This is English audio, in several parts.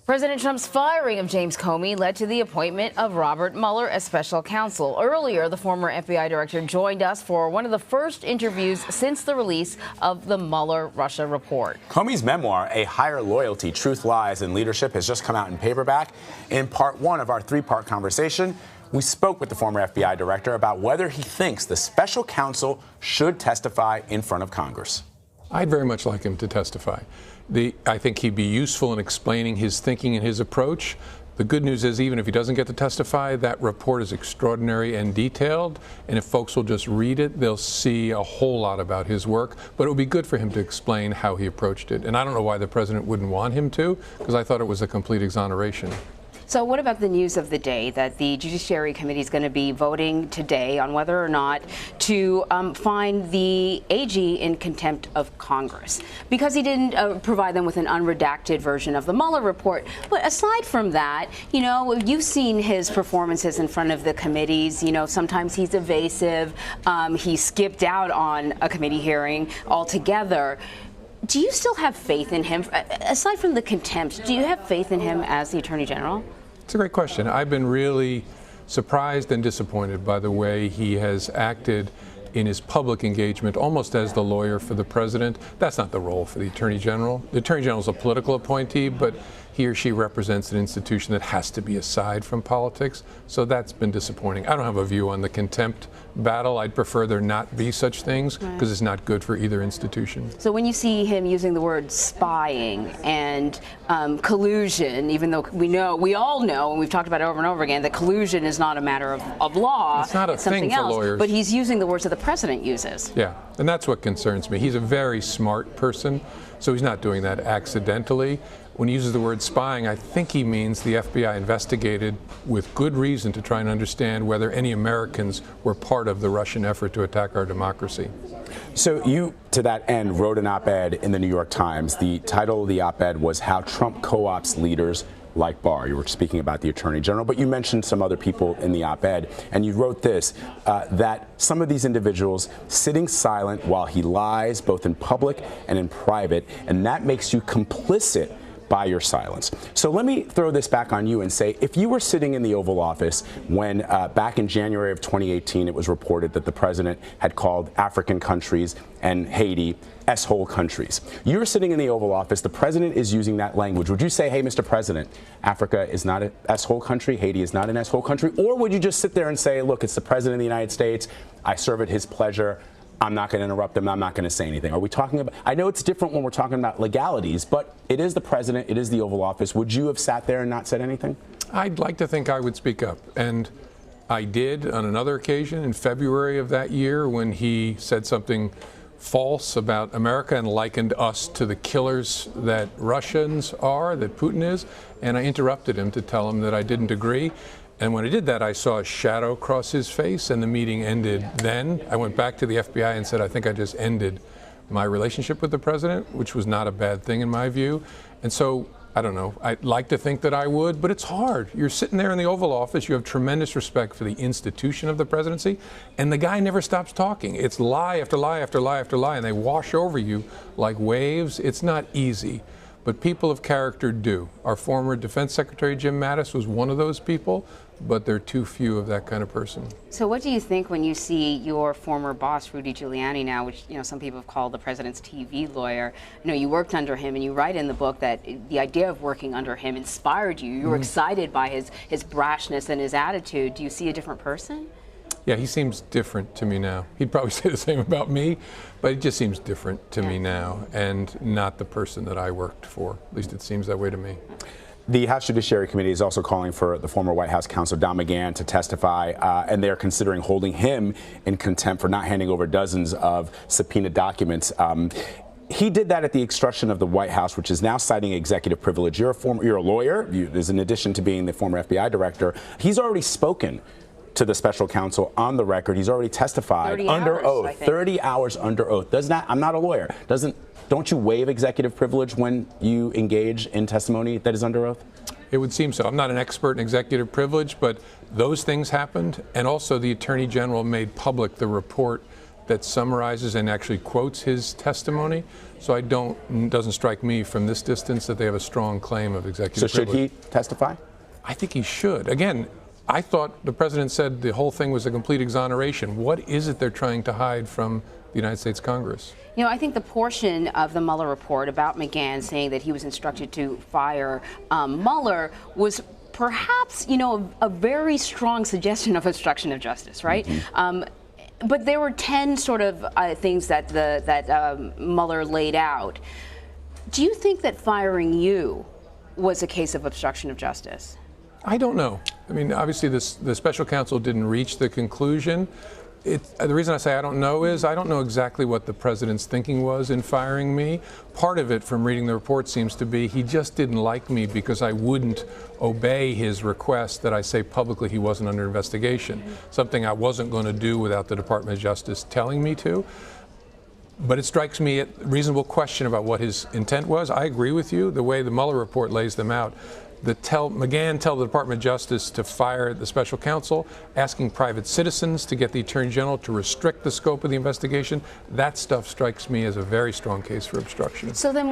President Trump's firing of James Comey led to the appointment of Robert Mueller as special counsel. Earlier, the former FBI director joined us for one of the first interviews since the release of the Mueller Russia report. Comey's memoir, A Higher Loyalty, Truth, Lies, and Leadership, has just come out in paperback. In part one of our three-part conversation, we spoke with the former FBI director about whether he thinks the special counsel should testify in front of Congress. I'd very much like him to testify. I think he'd be useful in explaining his thinking and his approach. The good news is, even if he doesn't get to testify, that report is extraordinary and detailed, and if folks will just read it, they'll see a whole lot about his work. But it would be good for him to explain how he approached it. And I don't know why the president wouldn't want him to, because I thought it was a complete exoneration. So what about the news of the day that the Judiciary Committee is going to be voting today on whether or not to find the AG in contempt of Congress because he didn't provide them with an unredacted version of the Mueller report? But aside from that, you know, you've seen his performances in front of the committees. You know, sometimes he's evasive. He skipped out on a committee hearing altogether. Do you still have faith in him? Aside from the contempt, do you have faith in him as the Attorney General? It's a great question. I've been really surprised and disappointed by the way he has acted in his public engagement, almost as the lawyer for the president. That's not the role for the Attorney General. The Attorney General is a political appointee, but he or she represents an institution that has to be aside from politics. So that's been disappointing. I don't have a view on the contempt battle. I'd prefer there not be such things because it's not good for either institution. So when you see him using the word spying and collusion, even though we all know, and we've talked about it over and over again, that collusion is not a matter of law. It's not a thing for lawyers. But he's using the words that the president uses. Yeah, and that's what concerns me. He's a very smart person, so he's not doing that accidentally. When he uses the word spying, I think he means the FBI investigated with good reason to try and understand whether any Americans were part of the Russian effort to attack our democracy. So you, to that end, wrote an op-ed in the New York Times. The title of the op-ed was How Trump Co-opts Leaders Like Barr. You were speaking about the Attorney General, but you mentioned some other people in the op-ed, and you wrote this, that some of these individuals sitting silent while he lies, both in public and in private, and that makes you complicit by your silence. So let me throw this back on you and say, if you were sitting in the Oval Office when back in January of 2018 it was reported that the president had called African countries and Haiti S-hole countries. You were sitting in the Oval Office, the president is using that language. Would you say, hey, Mr. President, Africa is not an S-hole country, Haiti is not an S-hole country? Or would you just sit there and say, look, it's the president of the United States, I serve at his pleasure, I'm not going to interrupt him. I'm not going to say anything. Are we talking about, I know it's different when we're talking about legalities, but it is the president, it is the Oval Office. Would you have sat there and not said anything? I'd like to think I would speak up. And I did on another occasion in February of that year when he said something false about America and likened us to the killers that Russians are, that Putin is. And I interrupted him to tell him that I didn't agree. And when I did that, I saw a shadow cross his face, and the meeting ended then. I went back to the FBI and said, I think I just ended my relationship with the president, which was not a bad thing in my view. And so, I don't know, I'd like to think that I would, but it's hard. You're sitting there in the Oval Office, you have tremendous respect for the institution of the presidency, and the guy never stops talking. It's lie after lie after lie after lie, and they wash over you like waves. It's not easy. But people of character do. Our former Defense Secretary Jim Mattis was one of those people, but there are too few of that kind of person. So what do you think when you see your former boss, Rudy Giuliani now, which some people have called the president's TV lawyer? You worked under him, and you write in the book that the idea of working under him inspired you. You were excited by his brashness and his attitude. Do you see a different person? Yeah, he seems different to me now. He'd probably say the same about me, but he just seems different to me now and not the person that I worked for. At least it seems that way to me. The House Judiciary Committee is also calling for the former White House counsel Don McGahn to testify, and they're considering holding him in contempt for not handing over dozens of subpoenaed documents. He did that at the instruction of the White House, which is now citing executive privilege. You're a lawyer, in addition to being the former FBI director. He's already spoken to the special counsel on the record. He's already testified under oath, 30 hours under oath. I'm not a lawyer. Don't you waive executive privilege when you engage in testimony that is under oath? It would seem so. I'm not an expert in executive privilege, but those things happened. And also the Attorney General made public the report that summarizes and actually quotes his testimony. So it doesn't strike me from this distance that they have a strong claim of executive privilege. So should he testify? I think he should. Again, I thought the president said the whole thing was a complete exoneration. What is it they're trying to hide from the United States Congress? You know, I think the portion of the Mueller report about McGahn saying that he was instructed to fire Mueller was perhaps, you know, a very strong suggestion of obstruction of justice, right? But there were 10 sort of things that Mueller laid out. Do you think that firing you was a case of obstruction of justice? I don't know. I mean, obviously, the special counsel didn't reach the conclusion. The reason I say I don't know is I don't know exactly what the president's thinking was in firing me. Part of it, from reading the report, seems to be he just didn't like me because I wouldn't obey his request that I say publicly he wasn't under investigation, something I wasn't going to do without the Department of Justice telling me to. But it strikes me a reasonable question about what his intent was. I agree with you, the way the Mueller report lays them out. McGahn tell the Department of Justice to fire the special counsel, asking private citizens to get the Attorney General to restrict the scope of the investigation. That stuff strikes me as a very strong case for obstruction. So then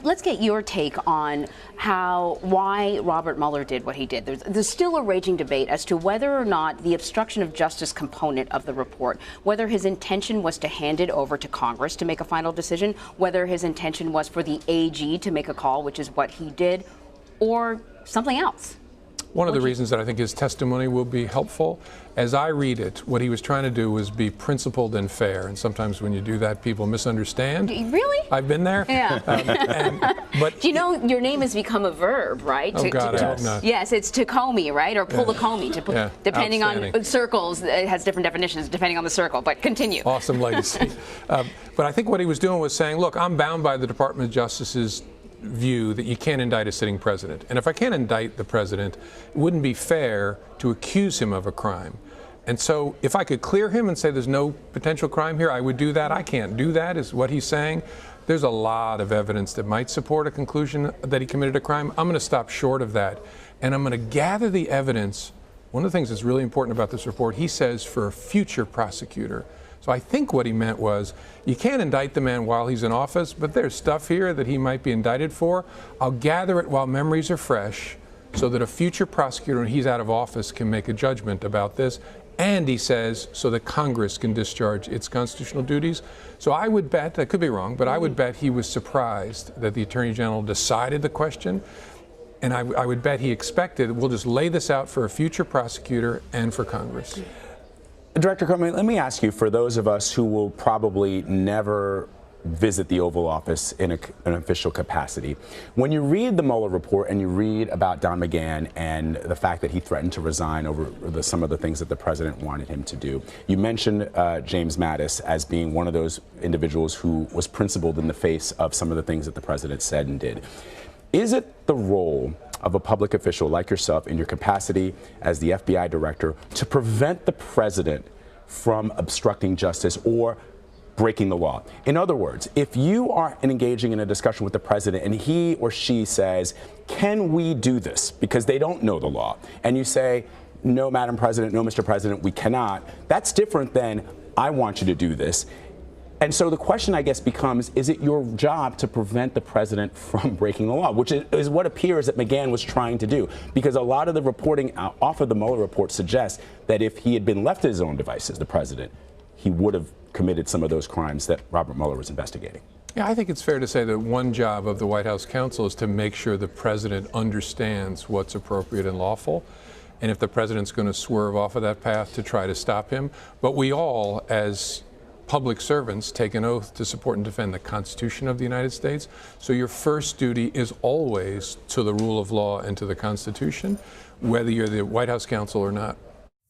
let's get your take on why Robert Mueller did what he did. There's still a raging debate as to whether or not the obstruction of justice component of the report, whether his intention was to hand it over to Congress to make a final decision, whether his intention was for the AG to make a call, which is what he did, or something else. One of the reasons that I think his testimony will be helpful, as I read it, what he was trying to do was be principled and fair. And sometimes when you do that, people misunderstand. Really? I've been there. Yeah. But do you know your name has become a verb, right? Oh, God, I hope not. Yes, it's to Comey, right? Or pull the Comey. Depending on circles, it has different definitions depending on the circle. But continue. Awesome legacy. But I think what he was doing was saying, look, I'm bound by the Department of Justice's view that you can't indict a sitting president. And if I can't indict the president, it wouldn't be fair to accuse him of a crime. And so if I could clear him and say there's no potential crime here, I would do that. I can't do that, is what he's saying. There's a lot of evidence that might support a conclusion that he committed a crime. I'm going to stop short of that. And I'm going to gather the evidence. One of the things that's really important about this report, he says, for a future prosecutor. So I think what he meant was, you can't indict the man while he's in office, but there's stuff here that he might be indicted for. I'll gather it while memories are fresh so that a future prosecutor, when he's out of office, can make a judgment about this. And he says, so that Congress can discharge its constitutional duties. So I would bet, I could be wrong, but I would bet he was surprised that the Attorney General decided the question. And I would bet he expected, we'll just lay this out for a future prosecutor and for Congress. Director Comey, let me ask you, for those of us who will probably never visit the Oval Office in an official capacity, when you read the Mueller report and you read about Don McGahn and the fact that he threatened to resign over some of the things that the president wanted him to do, you mentioned James Mattis as being one of those individuals who was principled in the face of some of the things that the president said and did. Is it the role of a public official like yourself in your capacity as the FBI director to prevent the president from obstructing justice or breaking the law? In other words, if you are engaging in a discussion with the president and he or she says, can we do this? Because they don't know the law. And you say, no, Madam President, no, Mr. President, we cannot. That's different than, I want you to do this. And so the question, I guess, becomes, is it your job to prevent the president from breaking the law, which is what appears that McGahn was trying to do? Because a lot of the reporting off of the Mueller report suggests that if he had been left to his own devices, the president, he would have committed some of those crimes that Robert Mueller was investigating. Yeah, I think it's fair to say that one job of the White House counsel is to make sure the president understands what's appropriate and lawful. And if the president's going to swerve off of that path, to try to stop him. But we all, as public servants, take an oath to support and defend the Constitution of the United States. So your first duty is always to the rule of law and to the Constitution, whether you're the White House counsel or not.